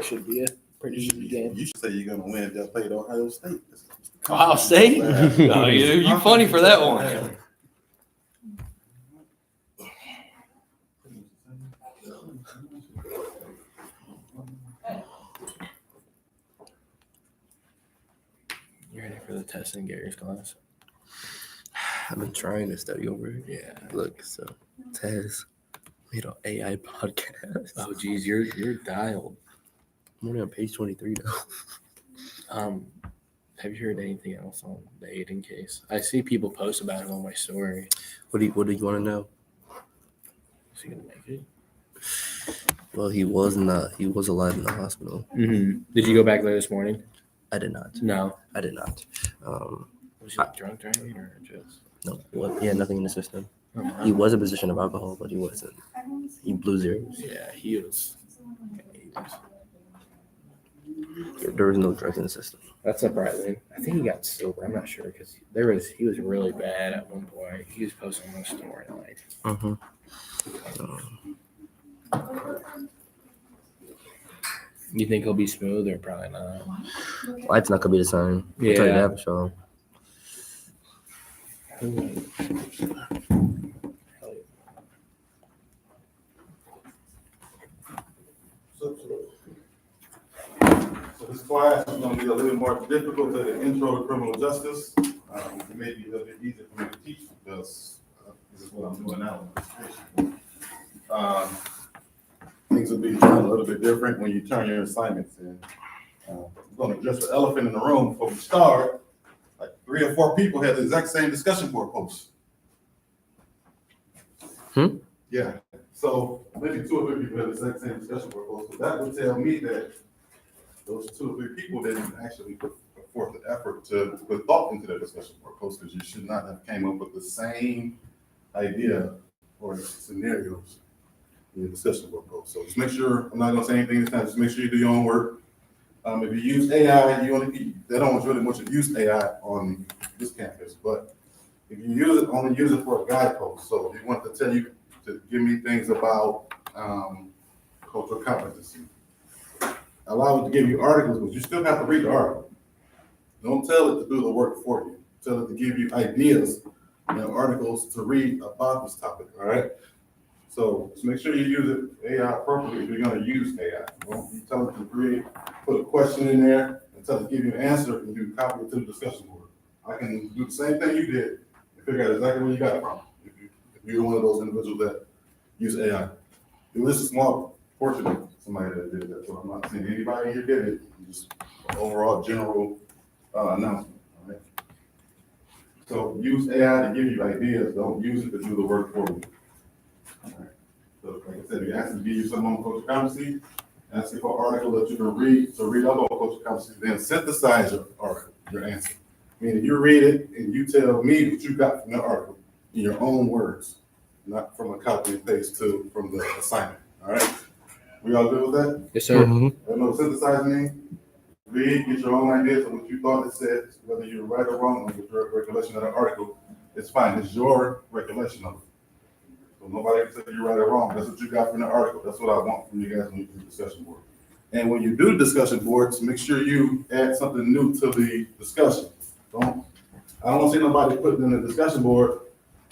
should be a pretty easy game. You should say you're gonna win. They'll play Ohio State. Ohio State? Oh, you funny for that one. You ready for the test in Gary's class? I've been trying to study over it. Yeah. Look, so Tez made an AI podcast. Oh, geez, you're dialed. I'm only on page 23 though. Have you heard anything else on the Aiden case? I see people post about it on my story. What do you want to know? Is he gonna make it? Well, he was alive in the hospital. Mm-hmm. Did you go back there this morning? I did not. No. I did not. Was he drunk driving or just? No, he had nothing in the system. Oh, wow. He was in possession of alcohol, but he wasn't. He blew zeros. Yeah, he was. There was no drugs in the system. That's surprising. I think he got sober. I'm not sure because he was really bad at one point. He was posting on the story like. Mm-hmm. You think he'll be smooth or probably not? Light's not gonna be the same. Yeah. I'll tell you that for sure. So this class is going to be a little more difficult than the intro to criminal justice. It may be a little bit easier for me to teach because this is what I'm doing now. Things will be done a little bit different when you turn your assignments in. I'm going to address the elephant in the room before we start. Like 3 or 4 people had the exact same discussion board post. Yeah. So maybe 2 or 3 people had the exact same discussion board post. So that would tell me that those 2 or 3 people didn't actually put forth the effort to put thought into their discussion board post, because you should not have came up with the same idea or scenarios in your discussion board post. So just make sure, I'm not going to say anything this time, just make sure you do your own work. If you use AI, they don't really want you to use AI on this campus, but if you use it, only use it for a guidepost. So if you want to tell you to give me things about cultural competency, allow it to give you articles, but you still have to read the article. Don't tell it to do the work for you. Tell it to give you ideas and articles to read about this topic, all right? So just make sure you use it AI appropriately if you're going to use AI. Don't you tell it to put a question in there and tell it to give you an answer, and you copy it to the discussion board. I can do the same thing you did and figure out exactly where you got it from if you're one of those individuals that use AI. It was a small portion of somebody that did that, so I'm not saying anybody here did it. Just an overall general announcement. All right. So use AI to give you ideas. Don't use it to do the work for you. All right. So like I said, we asked to give you some on cultural competency. Ask you for an article that you can read. So read up on cultural competency, then synthesize your article, your answer. Meaning you read it and you tell me what you got from the article in your own words, not from a copy and paste from the assignment. All right. We all good with that? Yes, sir. Mm-hmm. I know what synthesize means. Read, get your own ideas of what you thought it said, whether you're right or wrong with your recollection of the article. It's fine. It's your recollection of it. So nobody can say you're right or wrong. That's what you got from the article. That's what I want from you guys when you do the discussion board. And when you do discussion boards, make sure you add something new to the discussion. I don't want to see nobody putting in the discussion board,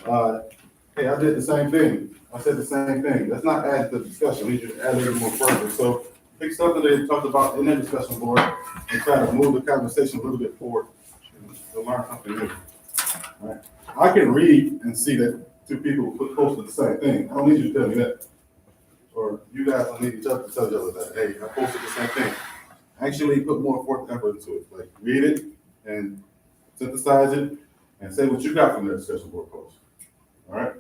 hey, I did the same thing. I said the same thing. That's not adding to the discussion. We need you to add a little more further. So pick something they talked about in their discussion board and try to move the conversation a little bit forward to learn something new. All right. I can read and see that 2 people posted the same thing. I don't need you to tell me that. Or you guys don't need each other to tell each other that, hey, I posted the same thing. Actually put more forth effort into it. Like read it and synthesize it and say what you got from the discussion board post. All right.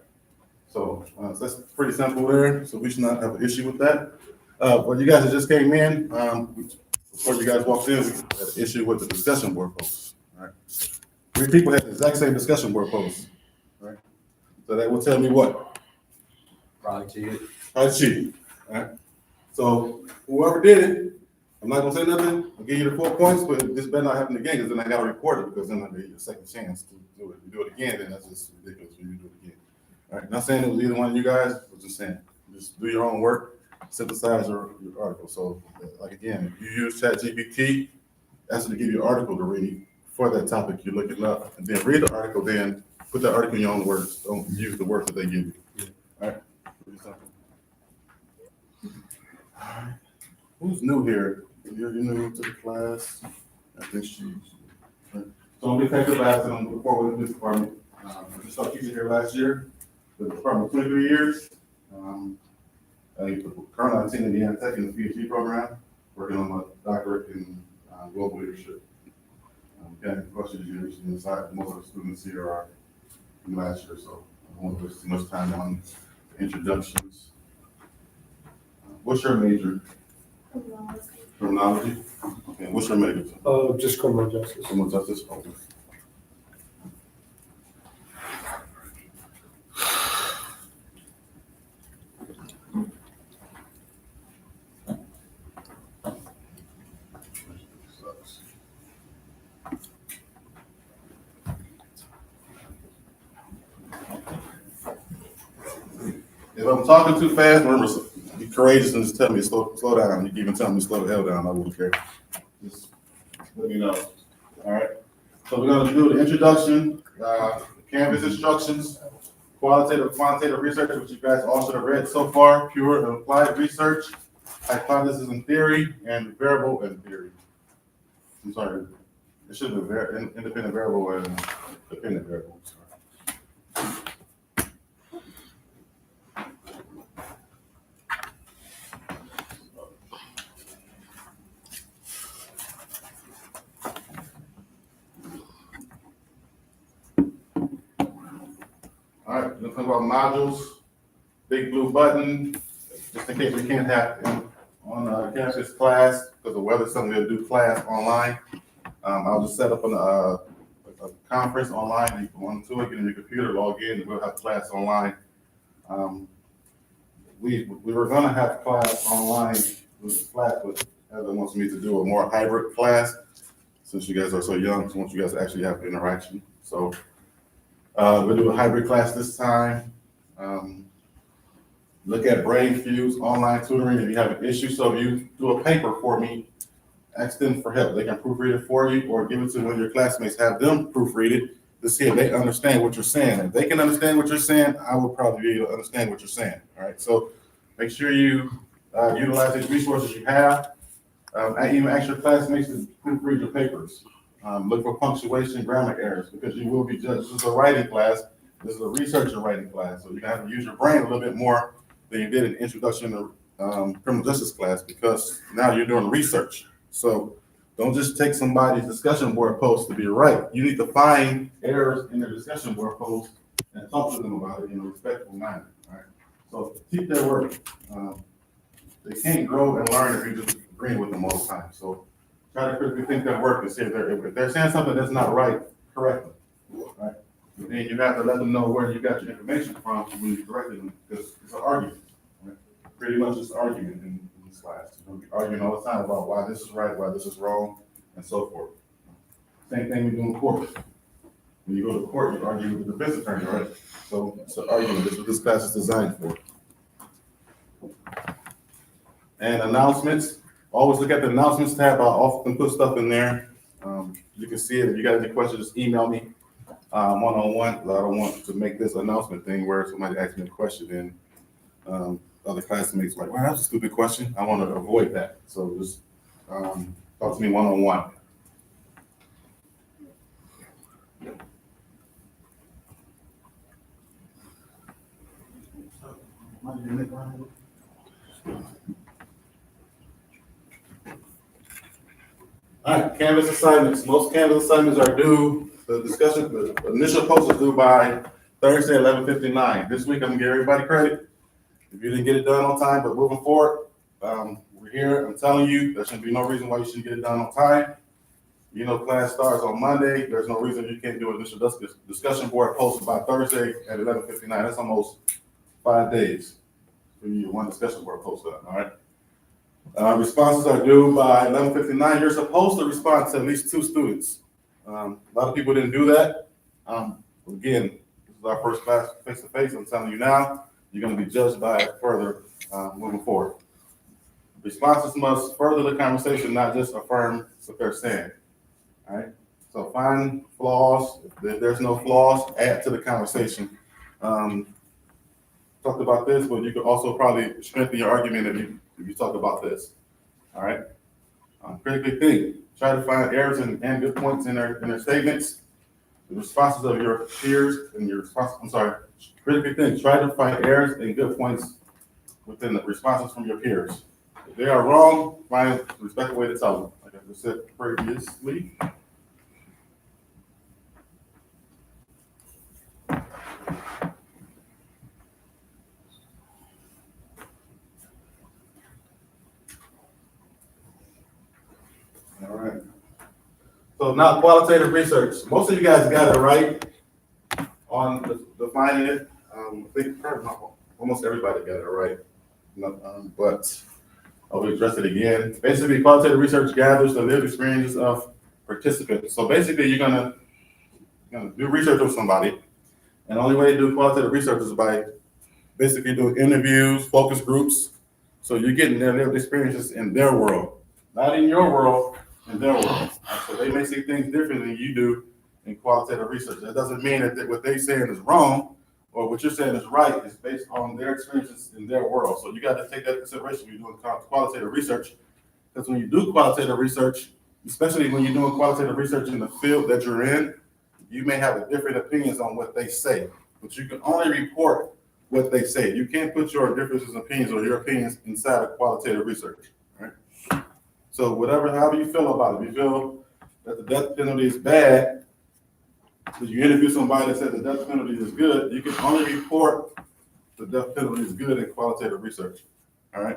So that's pretty simple there. So we should not have an issue with that. But you guys that just came in, before you guys walked in, we had an issue with the discussion board posts. All right. 3 people had the exact same discussion board posts. Right. So that will tell me what? Probably cheated. Probably cheated. All right. So whoever did it, I'm not gonna say nothing. I'll give you the 4 points, but this better not happen again, because then I gotta report it, because then I'll give you a second chance to do it. If you do it again, then that's just ridiculous when you do it again. All right. Not saying it was either one of you guys, but just saying, just do your own work. synthesize your article. So, like again, if you use ChatGPT, ask it to give you an article to read for that topic you're looking up, and then read the article, then put the article in your own words. Don't use the words that they give you. All right. All right. Who's new here? You're new to the class. I think she's. So I'm the effective last and I'm before with this department. I just started teaching here last year. The department 23 years. Currently I'm attending the Tech in the PhD program, working on my doctorate in global leadership. Got any questions you're interested in inside? Most of the students here are from last year, so I won't waste too much time on introductions. What's your major? Criminology. Okay, what's your major? Just criminal justice. Criminal justice. Okay. If I'm talking too fast, remember, be courageous and just tell me to slow down. You can even tell me to slow the hell down. I wouldn't care. Just let me know. All right. So we're going to do the introduction, Canvas instructions, qualitative, quantitative research, which you guys all should have read so far, pure and applied research, hypothesis and theory, and variable and theory. I'm sorry. It should have been independent variable and dependent variable. All right, let's talk about modules. Big blue button, just in case we can't have on campus class because the weather's something we'll do class online. I'll just set up a conference online. You can go onto it, get in your computer, log in, and we'll have class online. We were going to have class online with class, but Heather wants me to do a more hybrid class since you guys are so young. So want you guys to actually have interaction. So. We'll do a hybrid class this time. Look at brain fuse online tutoring if you have an issue. So if you do a paper for me, ask them for help. They can proofread it for you or give it to one of your classmates, have them proofread it to see if they understand what you're saying. If they can understand what you're saying, I will probably be able to understand what you're saying. All right, so make sure you utilize these resources you have. Even ask your classmates to proofread your papers. Look for punctuation, grammar errors, because you will be judged. This is a writing class. This is a researcher writing class. So you're gonna have to use your brain a little bit more than you did in introduction to criminal justice class, because now you're doing research. So don't just take somebody's discussion board post to be right. You need to find errors in their discussion board post and talk to them about it in a respectful manner. All right. So keep their work. They can't grow and learn if you're just agreeing with them all the time. So try to critically think their work and see if they're saying something that's not right, correct them. Right? And then you have to let them know where you got your information from when you corrected them, because it's an argument. Right? Pretty much it's an argument in this class. You're going to be arguing all the time about why this is right, why this is wrong, and so forth. Same thing we do in court. When you go to court, you argue with the defense attorney, right? So it's an argument. This is what this class is designed for. And announcements. Always look at the announcements tab. I often put stuff in there. You can see it. If you got any questions, just email me one-on-one. I don't want to make this announcement thing where somebody asks me a question and other classmates like, well, that's a stupid question. I want to avoid that. So just talk to me one-on-one. All right, Canvas assignments. Most Canvas assignments are due, the initial post is due by Thursday, 11:59. This week, I'm gonna give everybody credit if you didn't get it done on time, but moving forward, we're here. I'm telling you, there shouldn't be no reason why you shouldn't get it done on time. You know, class starts on Monday. There's no reason you can't do an initial discussion board post by Thursday at 11:59. That's almost 5 days for you one discussion board post done, all right? Responses are due by 11:59. You're supposed to respond to at least 2 students. A lot of people didn't do that. Again, this is our first class face-to-face. I'm telling you now, you're going to be judged by it further moving forward. Responses must further the conversation, not just affirm what they're saying. All right. So find flaws. If there's no flaws, add to the conversation. Talked about this, but you could also probably strengthen your argument if you talk about this. All right. Critically think. Try to find errors and good points in their statements. The responses of your peers and your response. I'm sorry. Critically think. Try to find errors and good points within the responses from your peers. If they are wrong, find a respectful way to tell them. Like I just said previously. All right. So now qualitative research. Most of you guys got it right on defining it. I think almost everybody got it right. But I'll address it again. Basically, qualitative research gathers the lived experiences of participants. So basically, you're gonna do research with somebody, and the only way to do qualitative research is by basically doing interviews, focus groups. So you're getting their lived experiences in their world, not in your world, in their world. So they may see things different than you do in qualitative research. That doesn't mean that what they're saying is wrong or what you're saying is right. It's based on their experiences in their world. So you got to take that into consideration when you're doing qualitative research. Because when you do qualitative research, especially when you're doing qualitative research in the field that you're in, you may have different opinions on what they say, but you can only report what they say. You can't put your differences in opinions or your opinions inside of qualitative research. Right? So however you feel about it, if you feel that the death penalty is bad, if you interview somebody that said the death penalty is good, you can only report the death penalty is good in qualitative research. All right.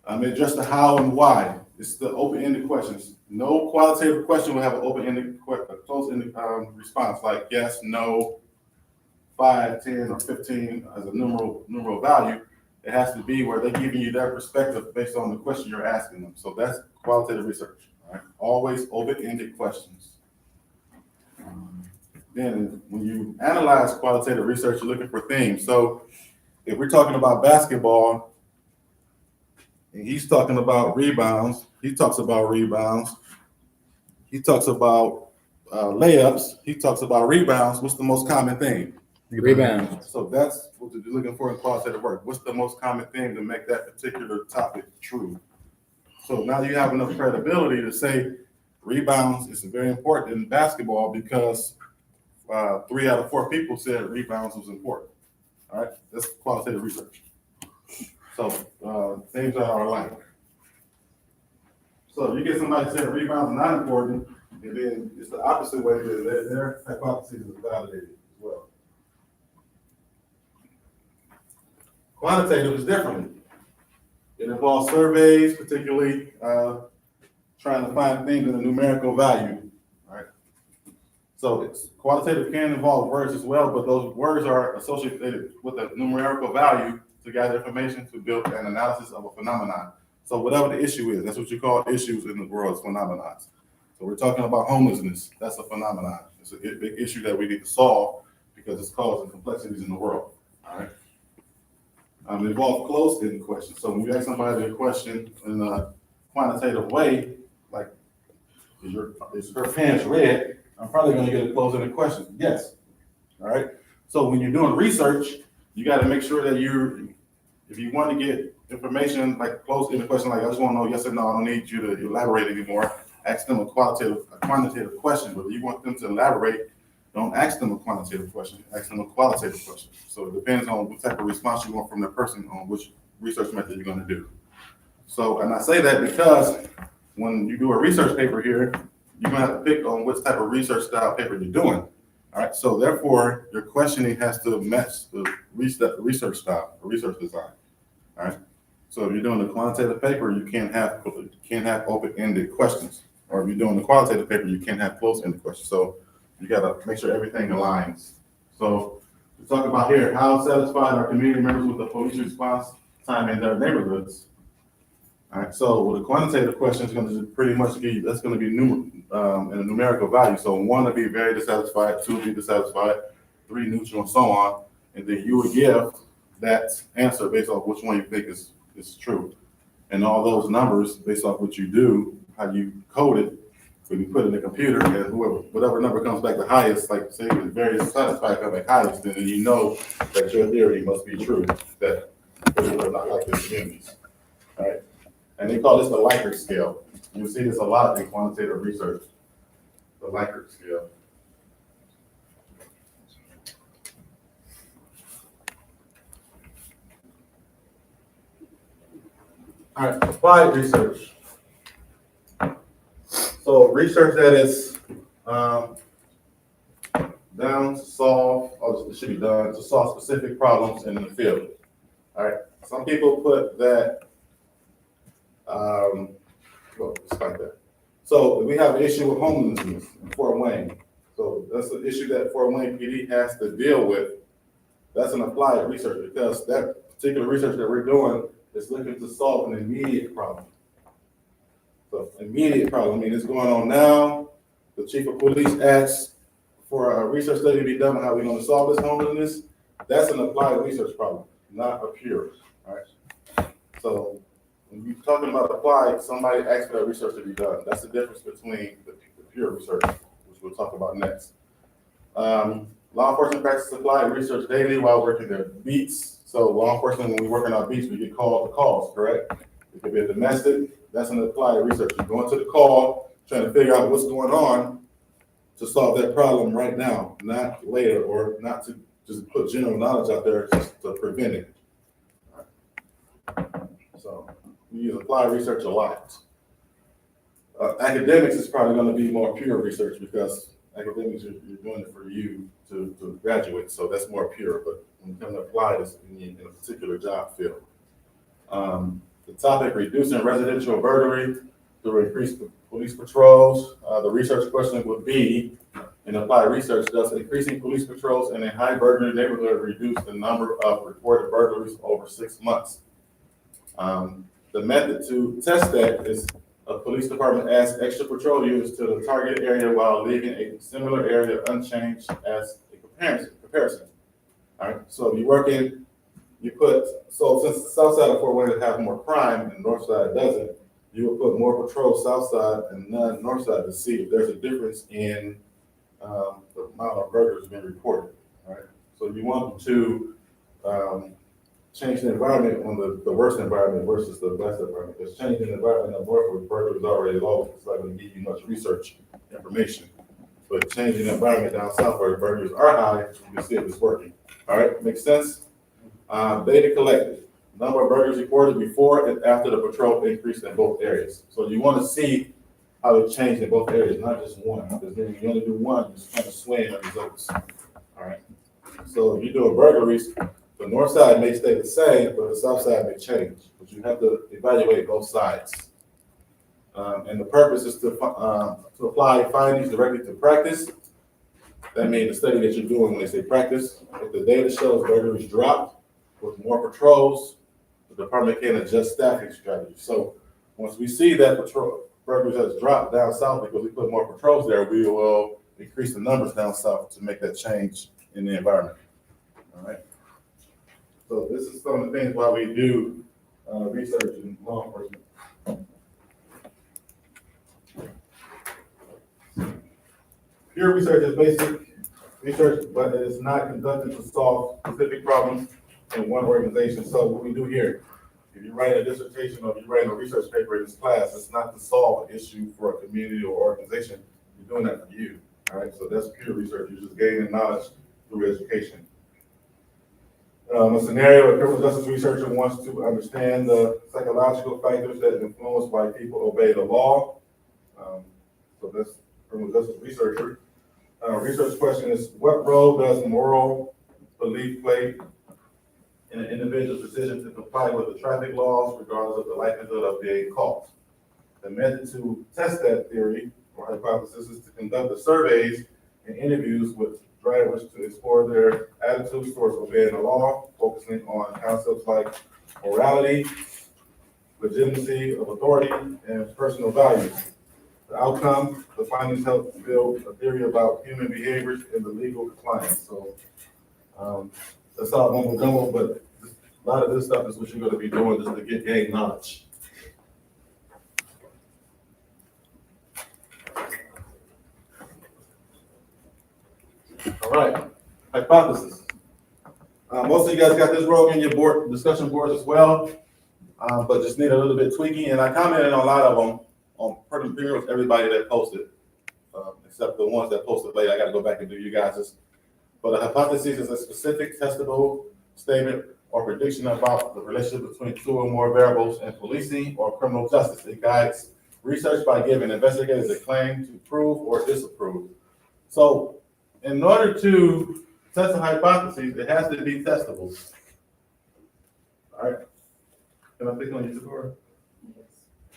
Address the how and why. It's the open-ended questions. No qualitative question will have an open-ended, closed-ended response like yes, no, 5, 10, or 15 as a numeral value. It has to be where they're giving you their perspective based on the question you're asking them. So that's qualitative research. All right? Always open-ended questions. Then when you analyze qualitative research, you're looking for themes. So if we're talking about basketball, and he's talking about rebounds, he talks about rebounds, he talks about layups, he talks about rebounds, what's the most common thing? Rebound. So that's what you're looking for in qualitative work. What's the most common thing to make that particular topic true? So now you have enough credibility to say rebounds is very important in basketball because 3 out of 4 people said rebounds was important. All right, that's qualitative research. So things that are alike. So you get somebody saying rebounds are not important, and then it's the opposite way that their hypothesis is validated as well. Quantitative is different. It involves surveys, particularly trying to find things in a numerical value. Right? So qualitative can involve words as well, but those words are associated with a numerical value to gather information to build an analysis of a phenomenon. So whatever the issue is, that's what you call issues in the world, is phenomena. So we're talking about homelessness. That's a phenomenon. It's a big issue that we need to solve because it's causing complexities in the world. All right. It involves closed-ended questions. So when you ask somebody a question in a quantitative way, like, is her pants red? I'm probably going to get a closed-ended question. Yes. All right. So when you're doing research, you got to make sure that if you want to get information like closed-ended question, like I just want to know yes or no, I don't need you to elaborate anymore. Ask them a quantitative question. But if you want them to elaborate, don't ask them a quantitative question. Ask them a qualitative question. So it depends on what type of response you want from the person on which research method you're going to do. So, and I say that because when you do a research paper here, you're going to have to pick on what type of research style paper you're doing. All right. So therefore, your questioning has to match the research style, the research design. All right. So if you're doing a quantitative paper, you can't have open-ended questions. Or if you're doing a qualitative paper, you can't have closed-ended questions. So you got to make sure everything aligns. So we talk about here, how satisfied are community members with the police response time in their neighborhoods? All right. So with a quantitative question is going to pretty much give you, that's going to be in a numerical value. So 1 will be very dissatisfied, 2 will be dissatisfied, 3 neutral, and so on. And then you would give that answer based on which one you think is it's true. And all those numbers, based off what you do, how you code it, when you put it in the computer, and whatever number comes back the highest, like say it's very satisfied coming back highest, then you know that your theory must be true, that people are not like the communities. All right. And they call this the Likert scale. You see this a lot in quantitative research. The Likert scale. All right, applied research. So research that is done to solve, or it should be done to solve specific problems in the field. All right, some people put that, well, it's like that. So we have an issue with homelessness in Fort Wayne. So that's an issue that Fort Wayne PD has to deal with. That's an applied research because that particular research that we're doing is looking to solve an immediate problem. So immediate problem, I mean, it's going on now. The chief of police asks for a research study to be done on how we're going to solve this homelessness. That's an applied research problem, not a pure. All right. So when you're talking about applied, somebody asks for that research to be done. That's the difference between the pure research, which we'll talk about next. Law enforcement practices applied research daily while working their beats. So law enforcement, when we work on our beats, we get called to calls, correct? It could be a domestic. That's an applied research. You're going to the call, trying to figure out what's going on to solve that problem right now, not later, or not to just put general knowledge out there just to prevent it. So we use applied research a lot. Academics is probably going to be more pure research because academics, you're doing it for you to graduate, so that's more pure. But when you come to apply this in a particular job field. The topic, reducing residential burglary through increased police patrols. The research question would be, in applied research, does increasing police patrols in a high burglary neighborhood reduce the number of reported burglaries over 6 months? The method to test that is a police department adds extra patrol units to the target area while leaving a similar area unchanged as a comparison. All right, so you work in, so since the south side of Fort Wayne have more crime and the north side doesn't, you would put more patrol south side and none north side to see if there's a difference in the amount of burglars being reported. All right, so you want to change the environment on the worst environment versus the best environment. Because changing the environment up north where burglars already low, it's not going to give you much research information. But changing the environment down south where the burglars are high, you can see if it's working. All right, makes sense? Data collected. Number of burglaries reported before and after the patrol increased in both areas. So you want to see how it changed in both areas, not just one. Because then when you only do one, it's kind of swaying the results. All right. So if you're doing burglaries, the north side may stay the same, but the south side may change. But you have to evaluate both sides. And the purpose is to apply findings directly to practice. That means the study that you're doing when they say practice. If the data shows burglaries dropped with more patrols, the department can adjust staffing strategies. So once we see that burglaries has dropped down south because we put more patrols there, we will increase the numbers down south to make that change in the environment. All right. So this is some of the things why we do research in law enforcement. Pure research is basic research, but it is not conducted to solve specific problems in one organization. So what we do here, if you write a dissertation or if you write a research paper in this class, it's not to solve an issue for a community or organization. You're doing that for you. All right, so that's pure research. You're just gaining knowledge through education. A scenario, a criminal justice researcher wants to understand the psychological factors that influence why people obey the law. So that's criminal justice researcher. Research question is, what role does moral belief play in an individual's decision to comply with the traffic laws regardless of the likelihood of being caught? The method to test that theory or hypothesis is to conduct the surveys and interviews with drivers to explore their attitudes towards obeying the law, focusing on concepts like morality, legitimacy of authority, and personal values. The outcome, the findings help build a theory about human behaviors and the legal compliance. So that's all I'm going to go, but A lot of this stuff is what you're gonna be doing just to gain knowledge. All right, hypothesis. Most of you guys got this rogue in your board discussion boards as well, but just need a little bit tweaking. And I commented on a lot of them on pretty much everybody that posted, except the ones that posted late. I got to go back and do you guys'. But a hypothesis is a specific testable statement or prediction about the relationship between two or more variables in policing or criminal justice. It guides research by giving investigators a claim to prove or disapprove. So in order to test a hypothesis, it has to be testable. All right. Can I pick on you, Deborah? Yes.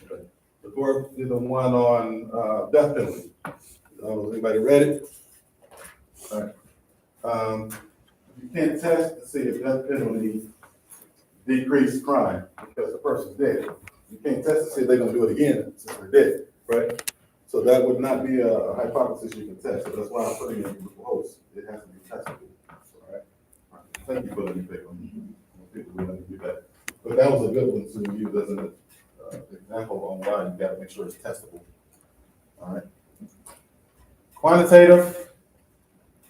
Okay. Deborah is the one on death penalty. Anybody read it? All right. You can't test to see if death penalty decreased crime because the person's dead. You can't test to see if they're going to do it again since they're dead, right? So that would not be a hypothesis you can test. So that's why I'm putting it in the host. It has to be testable. All right. Thank you for letting me pick on you. People will let me do that. But that was a good one to use as an example on why you got to make sure it's testable. All right. Quantitative.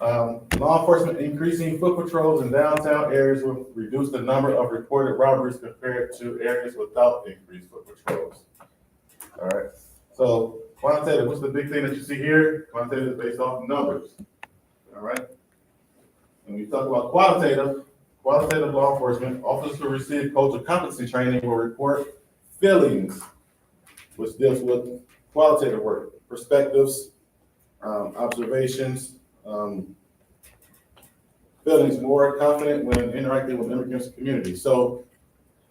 Law enforcement increasing foot patrols in downtown areas will reduce the number of reported robberies compared to areas without increased foot patrols. All right. So quantitative, what's the big thing that you see here? Quantitative is based off numbers. All right. When we talk about qualitative law enforcement, officers who receive cultural competency training will report feelings, which deals with qualitative work, perspectives, observations, feelings more confident when interacting with immigrants community. So,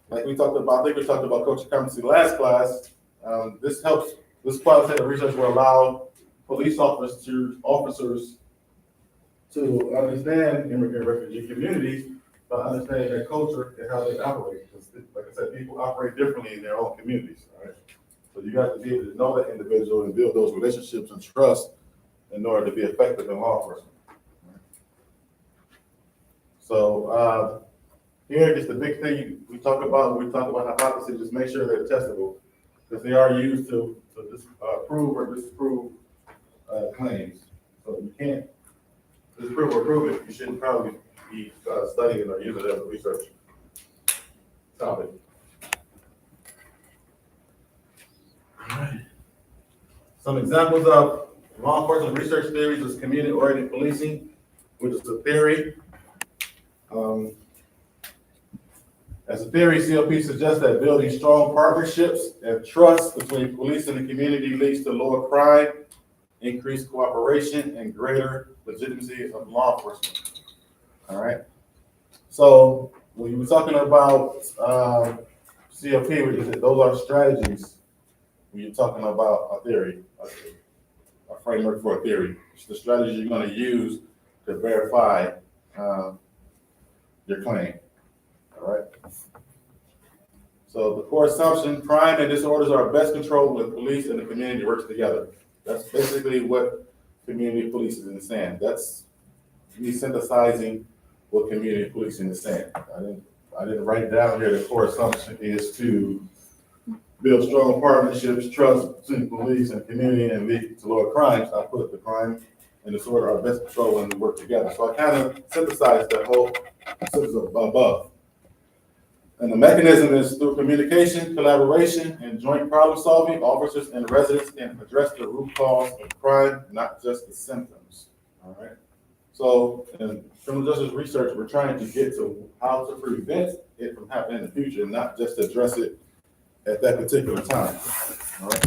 like we talked about, I think we talked about cultural competency last class. This qualitative research will allow police officers to understand immigrant refugee communities, but understand their culture and how they operate. Because, like I said, people operate differently in their own communities. All right. So you have to be able to know that individual and build those relationships and trust in order to be effective in law enforcement. So here is the big thing we talk about when we talk about hypotheses, just make sure they're testable, because they are used to prove or disprove claims. So you can't disprove or prove it. You shouldn't probably be studying or using it as a research topic. All right. Some examples of law enforcement research theories is community-oriented policing, which is a theory. As a theory, COP suggests that building strong partnerships and trust between police and the community leads to lower crime, increased cooperation, and greater legitimacy of law enforcement. All right. So when you were talking about COP, those are strategies when you're talking about a theory, a framework for a theory. It's the strategy you're going to use to verify your claim. All right. So the core assumption: crime and disorders are best controlled when police and the community works together. That's basically what community policing is saying. That's me synthesizing what community policing is saying. I didn't write down here the core assumption is to build strong partnerships, trust between police and community, and lead to lower crimes. I put the crime and disorder are best controlled when we work together. So I kind of synthesized that whole sentence above. And the mechanism is through communication, collaboration, and joint problem solving. Officers and residents can address the root cause of crime, not just the symptoms. All right. So in criminal justice research, we're trying to get to how to prevent it from happening in the future, not just address it at that particular time. All right.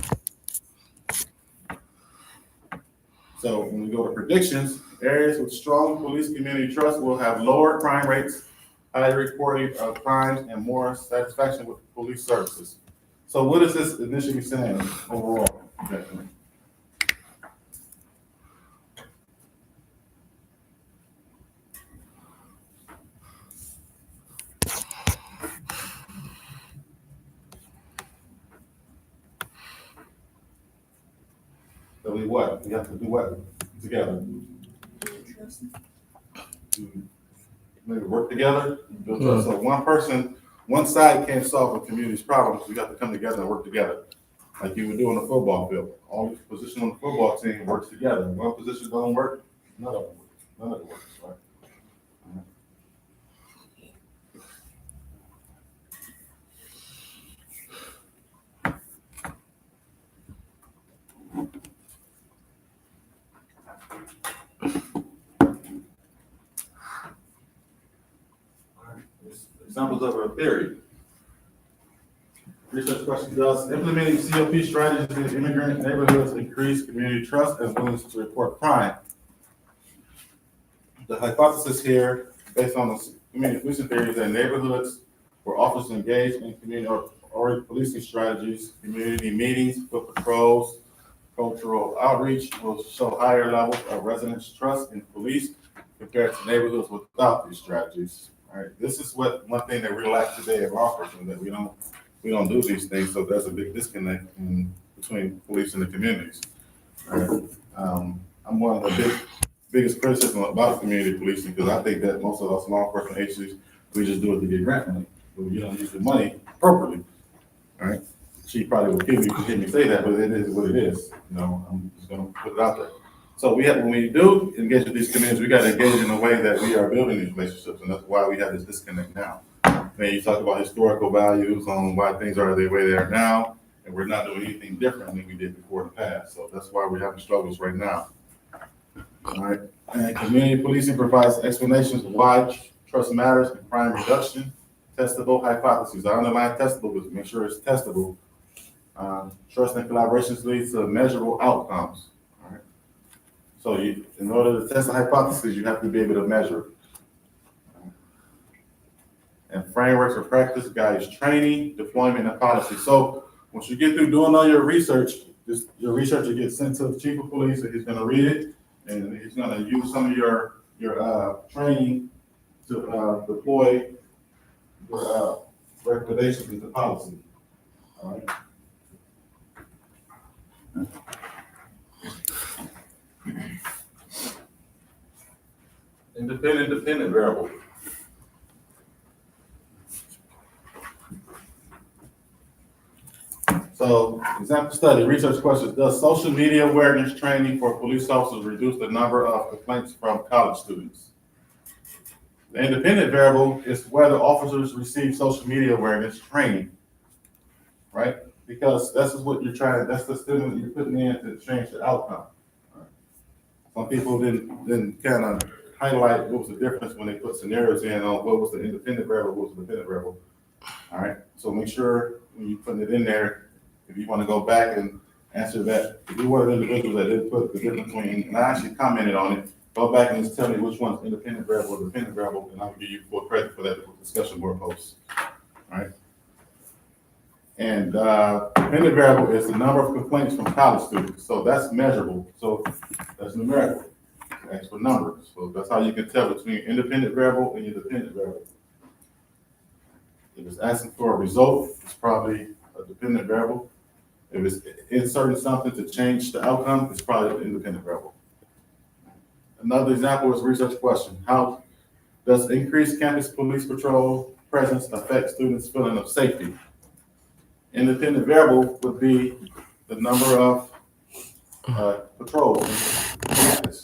So when we go to predictions, areas with strong police community trust will have lower crime rates, higher reporting of crimes, and more satisfaction with police services. So what is this initially saying overall? Okay. So we what? We have to do what together? maybe work together. So one side can't solve a community's problems. We got to come together and work together, like you would do on a football field. All the positions on the football team works together. One position don't work, none of it works, right? Examples of a theory. Research question: does implementing COP strategies in immigrant neighborhoods increase community trust and willingness to report crime? The hypothesis here, based on the community policing theory, is that neighborhoods where officers engage in community or policing strategies, community meetings, foot patrols, cultural outreach will show higher levels of residents' trust in police compared to neighborhoods without these strategies. All right, this is one thing that we lack today in law enforcement, that we don't do these things, so there's a big disconnect between police and the communities. All right. I'm one of the biggest criticism about community policing, because I think that most of us law enforcement agencies, we just do it to get grant money, but we don't use the money appropriately. All right. She probably will kill me for hearing me say that, but it is what it is. You know, I'm just gonna put it out there. So when we do engage with these communities, we got to engage in a way that we are building these relationships, and that's why we have this disconnect now. Man, you talk about historical values on why things are the way they are now, and we're not doing anything different than we did before in the past. So that's why we're having struggles right now. All right. And community policing provides explanations of why trust matters in crime reduction. Testable hypotheses. I underline testable because make sure it's testable. Trust and collaborations leads to measurable outcomes. All right. So in order to test a hypothesis, you have to be able to measure it. And frameworks of practice guides training, deployment, and policy. So once you get through doing all your research, your researcher gets sent to the chief of police, and he's going to read it, and he's going to use some of your training to deploy your recommendations into policy. All right. Dependent variable. So, example study, research questions. Does social media awareness training for police officers reduce the number of complaints from college students? The independent variable is whether officers receive social media awareness training, right? Because that's what you're trying, that's the stimulus you're putting in to change the outcome. Right? Some people didn't kind of highlight what was the difference when they put scenarios in on what was the independent variable, what was the dependent variable. All right, so make sure when you're putting it in there, if you want to go back and answer that, if you were the individuals that did put the difference between, and I actually commented on it, go back and just tell me which one's independent variable or dependent variable, and I'll give you full credit for that discussion board post. All right. And dependent variable is the number of complaints from college students. So that's measurable. So that's numerical. That's for numbers. So that's how you can tell between independent variable and your dependent variable. If it's asking for a result, it's probably a dependent variable. If it's inserting something to change the outcome, it's probably an independent variable. Another example is research question. How does increased campus police patrol presence affect students' feeling of safety? Independent variable would be the number of patrols on campus.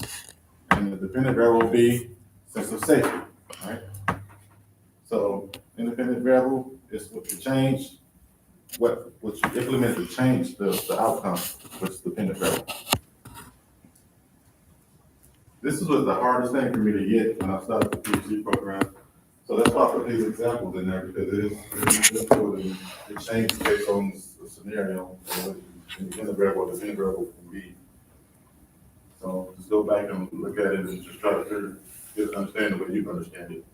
And the dependent variable would be sense of safety, right? So independent variable is what you change, what you implement to change the outcome, which is dependent variable. This was the hardest thing for me to get when I started the PhD program. So that's why I put these examples in there, because it is difficult and it changes based on the scenario, independent variable, dependent variable can be. So just go back and look at it and just try to get an understanding the way you understand it.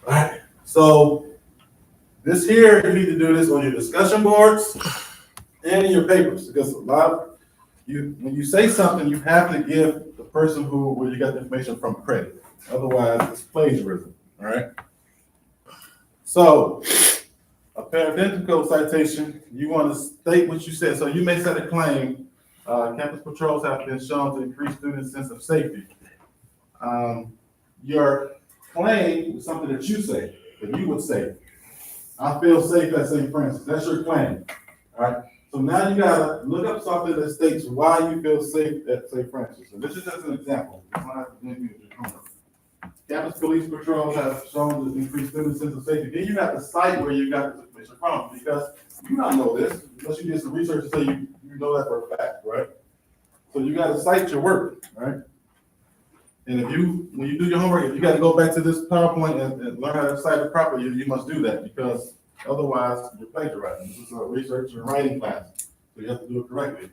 All right. So this here, you need to do this on your discussion boards and in your papers, because a lot of when you say something, you have to give the person where you got the information from credit. Otherwise, it's plagiarism. All right. So a parenthetical citation, you want to state what you said. So you may set a claim. Campus patrols have been shown to increase students' sense of safety. your claim is something that you say, that you would say. I feel safe at St. Francis. That's your claim. All right. So now you gotta look up something that states why you feel safe at St. Francis. And this is just an example. It's not have to do with your homework. Campus police patrols have shown to increase student sense of safety. Then you have to cite where you got this information from, because you don't know this unless you did some research to say you know that for a fact, right? So you got to cite your work, right? And when you do your homework, if you got to go back to this PowerPoint and learn how to cite it properly, you must do that, because otherwise you're plagiarizing. This is a research and writing class, so you have to do it correctly.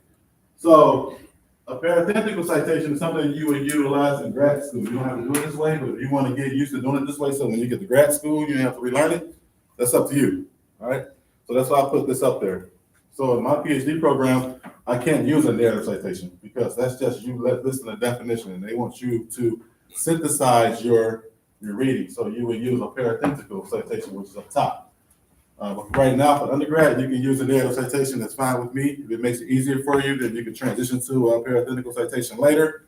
So a parenthetical citation is something you would utilize in grad school. You don't have to do it this way, but if you want to get used to doing it this way, so when you get to grad school, you don't have to relearn it, that's up to you, all right? So that's why I put this up there. So in my PhD program, I can't use a narrative citation, because that's just you listen to the definition, and they want you to synthesize your reading. So you would use a parenthetical citation, which is up top. But right now, for undergrad, you can use a narrative citation. That's fine with me. If it makes it easier for you, then you can transition to a parenthetical citation later.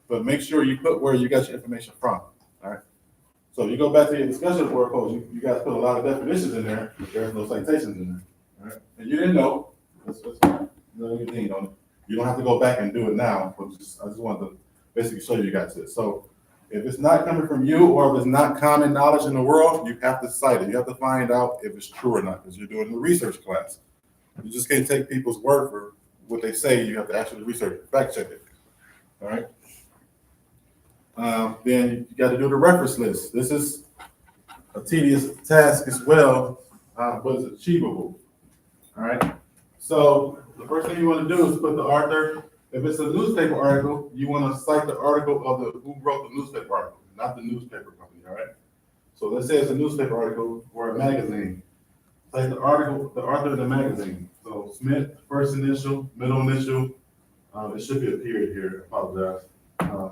But make sure you put where you got your information from. All right. So you go back to your discussion board post. You guys put a lot of definitions in there, but there's no citations in there. All right. And you didn't know. That's fine. You don't have to go back and do it now. But I just wanted to basically show you guys this. So if it's not coming from you, or if it's not common knowledge in the world, you have to cite it. You have to find out if it's true or not, because you're doing a research class. You just can't take people's word for what they say. You have to actually research it, fact check it. All right. Then you got to do the reference list. This is a tedious task as well, but it's achievable. All right. So the first thing you want to do is put the author. If it's a newspaper article, you want to cite the article of who wrote the newspaper article, not the newspaper company. All right. So let's say it's a newspaper article or a magazine. Cite the article, the author of the magazine. So Smith, first initial, middle initial. It should be a period here. I apologize.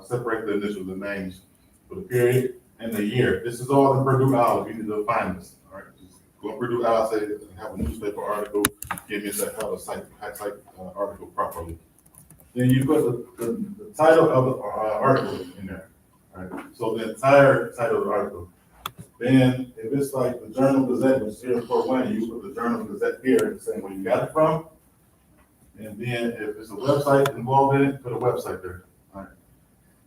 Separate the initials, the names for the period and the year. This is all in Purdue Owl. You need to find this. All right. Just go to Purdue Owl, say have a newspaper article. Give me how to cite article properly. Then you put the title of the article in there. All right. So the entire title of the article. Then if it's like the Journal Gazette, which is here in Fort Wayne, you put the Journal Gazette here, saying where you got it from. And then if it's a website involved in it, put a website there. All right.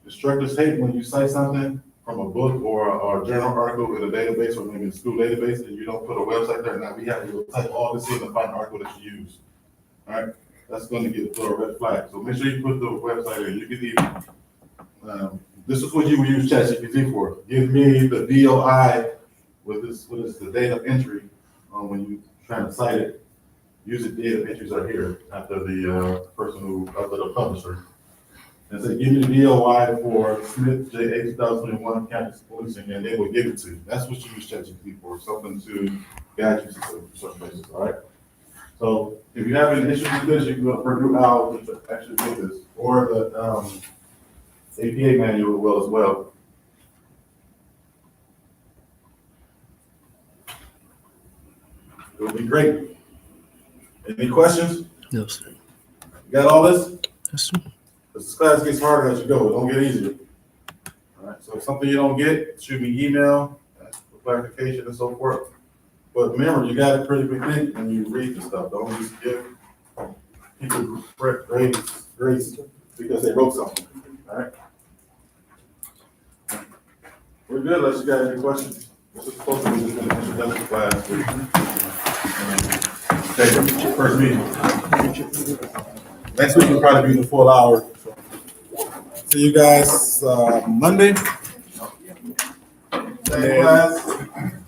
Instructors hate when you cite something from a book or a journal article in a database, or maybe a school database, and you don't put a website there. Now we have to go type all this in to find an article that you use. All right. That's going to get a red flag. So make sure you put the website in. You can even, this is what you would use ChatGPT for. Give me the DOI with this, what is the date of entry when you trying to cite it. Use the date of entries are here after the after the publisher. And say, give me the DOI for Smith JA 2021 campus policing, and they will give it to you. That's what you use ChatGPT for, something to guide you to certain places. All right. So if you have any issues with this, you can go to Purdue Owl to actually get this, or the APA manual as well. It would be great. Any questions? No, sir. You got all this? Yes, sir. This class gets harder as you go. It don't get easier. All right. So if something you don't get, shoot me email for clarification and so forth. But remember, you got to critically think when you read the stuff. Don't just give people grades because they wrote something. All right. We're good unless you got any questions. This is supposed to be just an introduction class. Okay, first meeting. Next week will probably be the full hour. See you guys Monday. Same class.